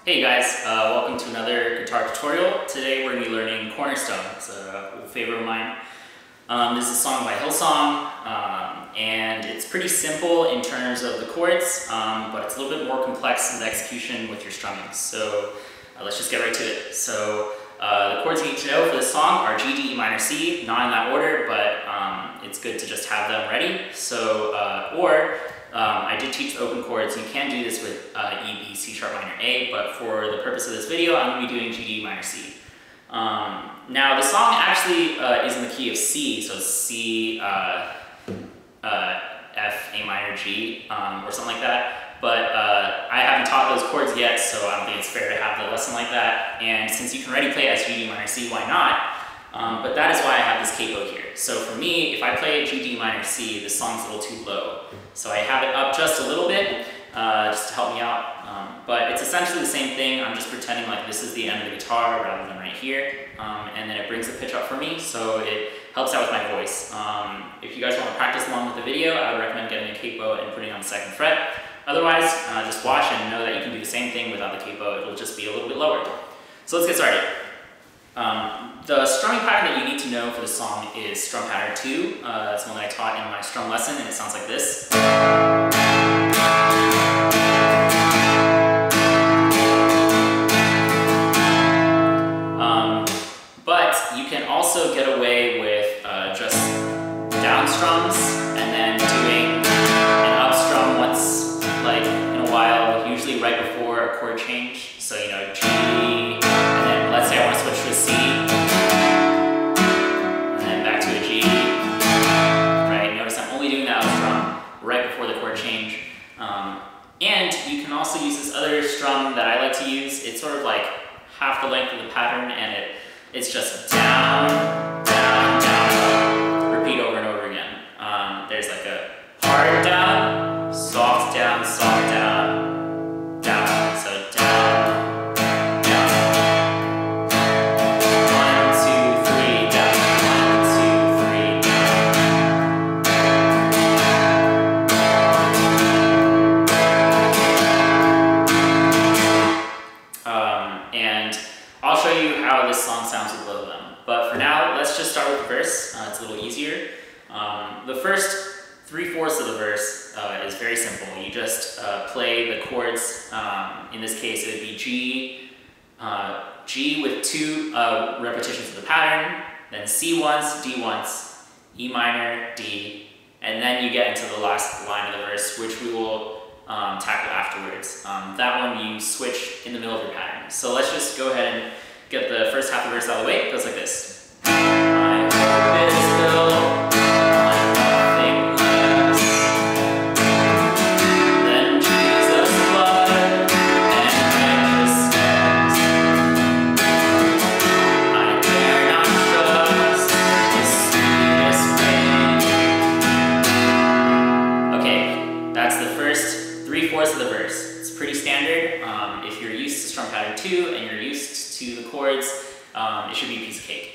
Hey guys, welcome to another guitar tutorial. Today we're going to be learning Cornerstone. It's a favorite of mine. This is a song by Hillsong, and it's pretty simple in terms of the chords, but it's a little bit more complex in the execution with your strumming. So let's just get right to it. So the chords you need to know for this song are G, D, E minor, C, not in that order, but it's good to just have them ready. So, I did teach the open chords. You can do this with E, B, C sharp minor, A, but for the purpose of this video, I'm going to be doing G, D minor, C. Now the song actually is in the key of C, so C, F, A minor, G, or something like that. But I haven't taught those chords yet, so I don't think it's fair to have the lesson like that. And since you can already play as G, D minor, C, why not? But that is why I have this capo here. So for me, if I play G, D minor, C, the song's a little too low. So I have it up just a little bit, just to help me out. But it's essentially the same thing. I'm just pretending like this is the end of the guitar rather than right here. And then it brings the pitch up for me, so it helps out with my voice. If you guys want to practice along with the video, I would recommend getting a capo and putting it on the 2nd fret. Otherwise, just watch and know that you can do the same thing without the capo. It'll just be a little bit lower. So let's get started. The strumming pattern that you need to know for the song is Strum Pattern 2. That's one that I taught in my strum lesson, and it sounds like this. But you can also get away with just down strums and then doing an up strum once, like in a while, usually right before a chord change. So, you know, G, and then let's say I want to switch to a C, and then back to a G, right? Notice I'm only doing that up strum right before the chord change. And you can also use this other strum that I like to use. It's sort of like half the length of the pattern, and it's just down, down, down, repeat over and over again. There's like a hard down, soft down, down, so down, down, 1, 2, 3, down, 1, 2, 3, down. And I'll show you how this song sounds with both of them. But for now, let's just start with the verse. It's a little easier. The first 3/4 of the verse is very simple. You just play the chords. In this case, it would be G with 2 repetitions of the pattern, then C once, D once, E minor, D, and then you get into the last line of the verse, which we will tackle afterwards. That one you switch in the middle of your pattern. So let's just go ahead and get the first half of the verse out of the way. It goes like this. I hope it's built on nothing less than Jesus' blood and righteousness. I dare not trust the sweetest rain. Okay, that's the first 3/4 of the verse. It's pretty standard. If you're used to Strum Pattern 2 and you're used to the chords, it should be a piece of cake.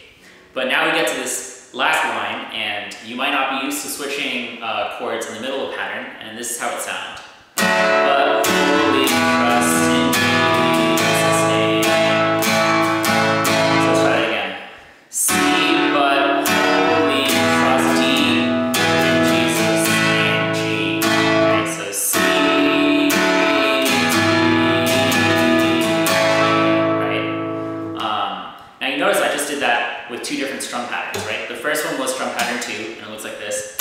But now we get to this last line, and you might not be used to switching chords in the middle of a pattern, and this is how it sounds. But fully trust in Jesus' name. So let's try it again. C, but wholly trust D in Jesus' name. G. Okay, so C, notice I just did that with 2 different strum patterns, right? The first one was Strum Pattern 2, and it looks like this.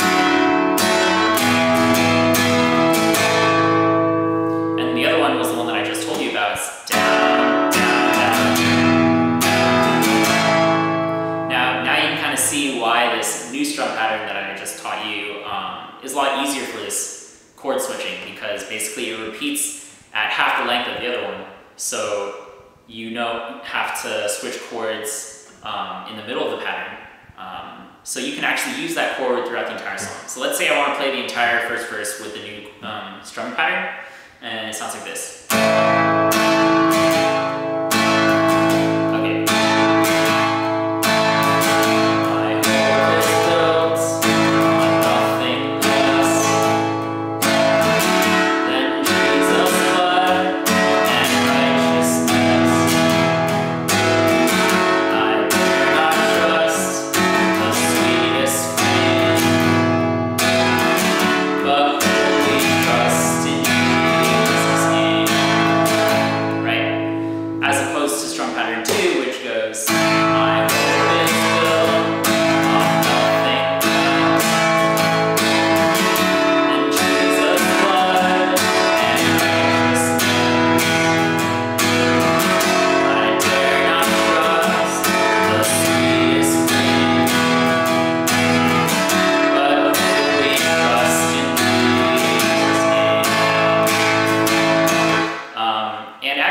And the other one was the one that I just told you about. It's down, down, down. Now you can kind of see why this new strum pattern that I just taught you is a lot easier for this chord switching, because basically it repeats at half the length of the other one. So you don't have to switch chords in the middle of the pattern. So you can actually use that chord throughout the entire song. So let's say I want to play the entire first verse with the new strum pattern, and it sounds like this. Okay. I hope it's built on nothing less than Jesus' blood and righteousness.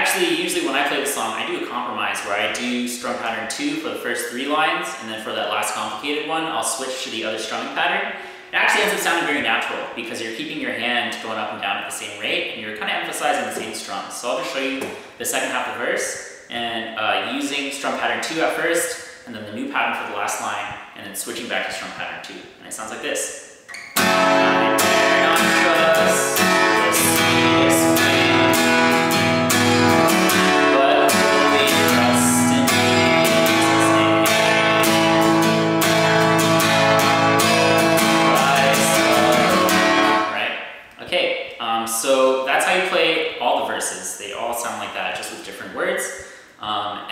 actually, usually when I play the song, I do a compromise where I do strum pattern 2 for the first 3 lines, and then for that last complicated one, I'll switch to the other strumming pattern. It actually ends up sounding very natural because you're keeping your hand going up and down at the same rate, and you're kind of emphasizing the same strums. So I'll just show you the second half of the verse, and using strum pattern 2 at first, and then the new pattern for the last line, and then switching back to strum pattern 2. And it sounds like this. I dare not trust the sweetest wind, but wholly trust in Jesus' name. Christ alone. Right? Okay, so that's how you play all the verses. They all sound like that, just with different words.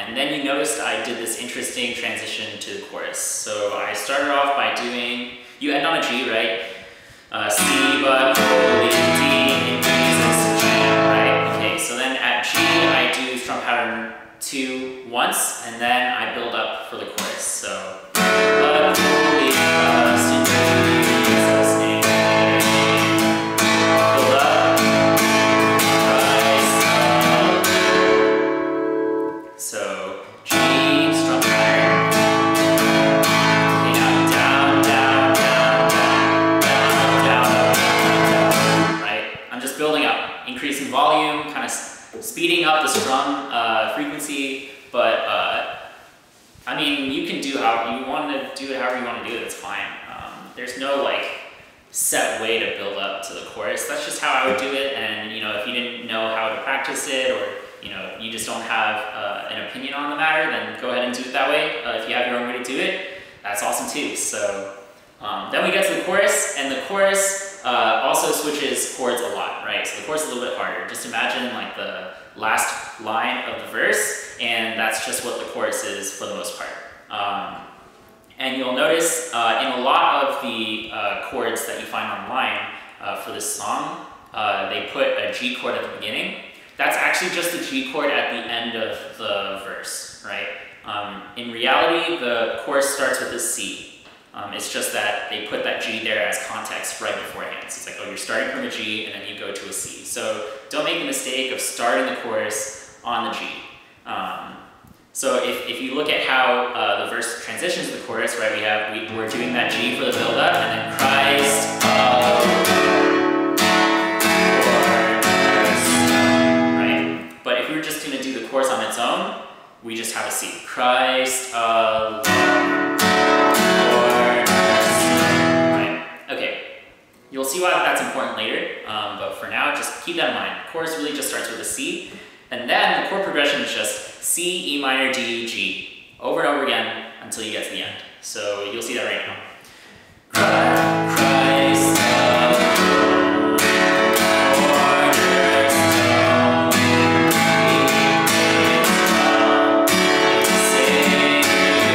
And then you noticed I did this interesting transition to the chorus. So I started off by doing, you end on a G, right? C, but holy D in Jesus, G, right? Okay, so then at G, I do strum pattern 2 once, and then I build up for the chorus. So, but holy trust in Jesus' name. Build up, Christ alone. So, G, strum pattern. Okay, now down, down, down, down, down, down, down, down, right? I'm just building up, increasing volume, kind of speeding up the strum frequency, but I mean, you can do how you want to do it, however you want to do it, it's fine. There's no like set way to build up to the chorus. That's just how I would do it, and you know, if you didn't know how to practice it, or you know, you just don't have an opinion on the matter, then go ahead and do it that way. If you have your own way to do it, that's awesome too. So then we get to the chorus, and the chorus also switches chords a lot, right? So the chorus is a little bit harder. Just imagine like the last line of the verse, and that's just what the chorus is for the most part. And you'll notice in a lot of the chords that you find online for this song, they put a G chord at the beginning. That's actually just the G chord at the end of the verse, right? In reality, the chorus starts with a C. It's just that they put that G there as context right beforehand. So it's like, oh, you're starting from a G and then you go to a C. So don't make the mistake of starting the chorus on the G. So if you look at how the verse transitions to the chorus, right, we're doing that G for the build-up, and then Christ alone, right? But if we were just going to do the chorus on its own, we just have a C. Christ alone. Right? Okay. You'll see why that's important later, but for now, just keep that in mind. The chorus really just starts with a C, and then the chord progression is just C, E minor, D, G, over and over again until you get to the end. So you'll see that right now. Christ alone,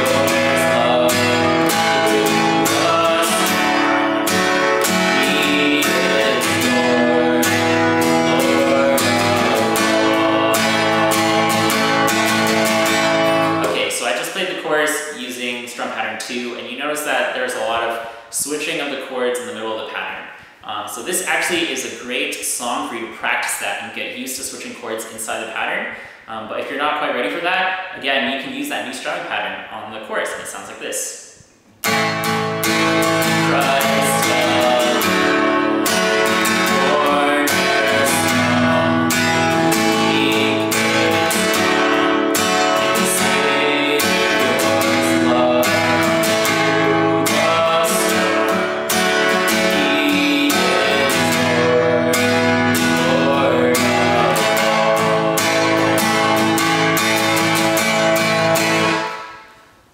Cornerstone, Savior's love, He is Lord, Lord of all. Okay, so I just played the chorus using strum pattern 2, and you notice that there's a lot of switching of the chords in the middle of the pattern. So this actually is a great song for you to practice that and get used to switching chords inside the pattern. But if you're not quite ready for that, again, you can use that new strumming pattern on the chorus, and it sounds like this. Christ alone, Cornerstone, He is strong, in Savior's love, through the storm. He is Lord, Lord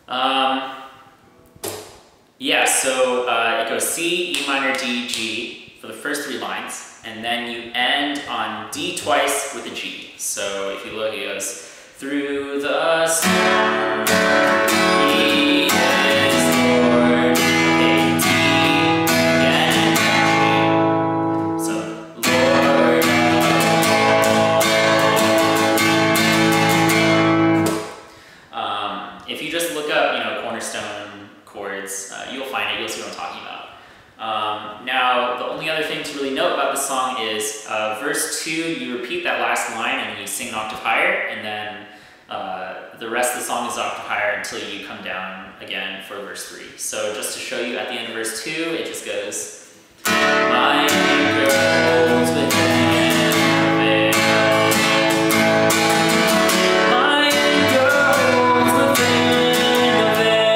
of all. Yeah, so it goes C, E minor, D, G for the first 3 lines, and then you end on D twice with a G. So if you look, it goes through the storm, He is Lord. Okay, D again, G. So Lord of all. If you just look up, Cornerstone chords, you'll find it, you'll see what I'm talking about. Now, the only other thing to really note about this song is verse 2, you repeat that last line line and you sing an octave higher, and then the rest of the song is octave higher until you come down again for verse 3. So just to show you, at the end of verse 2, it just goes, my girls within the veil. My girls within the veil.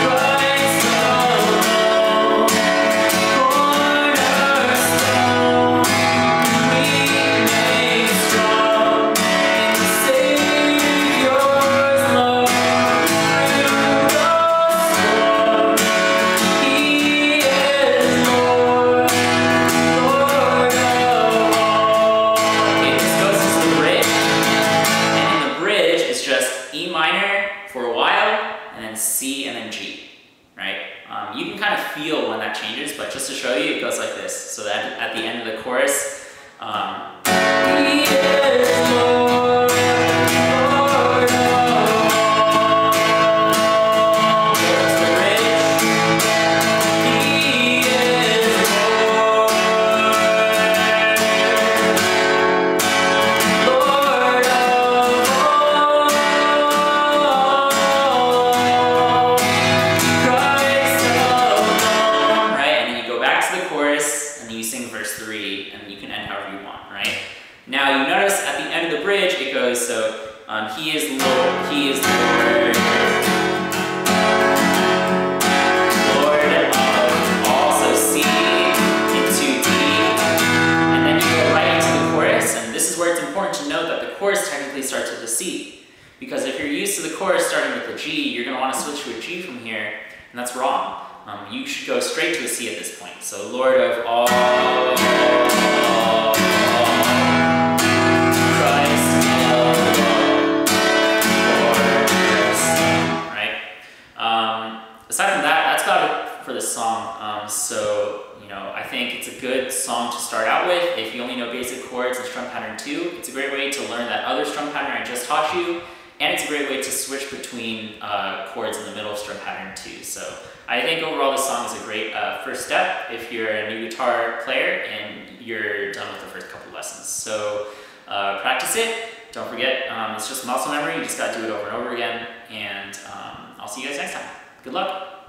Christ alone, cornerstone, we make strong in the Savior's love. Through the storm, He is Lord, Lord of all. Okay, this goes to the bridge, and in the bridge it's just E minor for a while, and then C, and then G, right? You can kind of feel when that changes, but just to show you, it goes like this. So that at the end of the chorus, He is Lord, Lord of all. Goes to the bridge, He is Lord, Lord of all. Christ alone, right? And then you go back to the chorus, and then you sing verse 3, and you can end however you want, right? Now you notice at the end of the bridge it goes, so He is Lord, He is Lord, Lord of all. So C into D, and then you go right into the chorus, and this is where it's important to note that the chorus technically starts with a C, because if you're used to the chorus starting with a G, you're going to want to switch to a G from here, and that's wrong. You should go straight to a C at this point. So Lord of all, Christ alone, cornerstone, right? Aside from that, that's about it for this song. So, you know, I think it's a good song to start out with. If you only know basic chords and strum pattern 2, it's a great way to learn that other strum pattern I just taught you, and it's a great way to switch between chords in the middle of strum pattern 2. So I think overall this song is a great first step if you're a new guitar player and you're done with the first couple lessons. So practice it. Don't forget, it's just muscle memory. You just got to do it over and over again. And I'll see you guys next time. Good luck.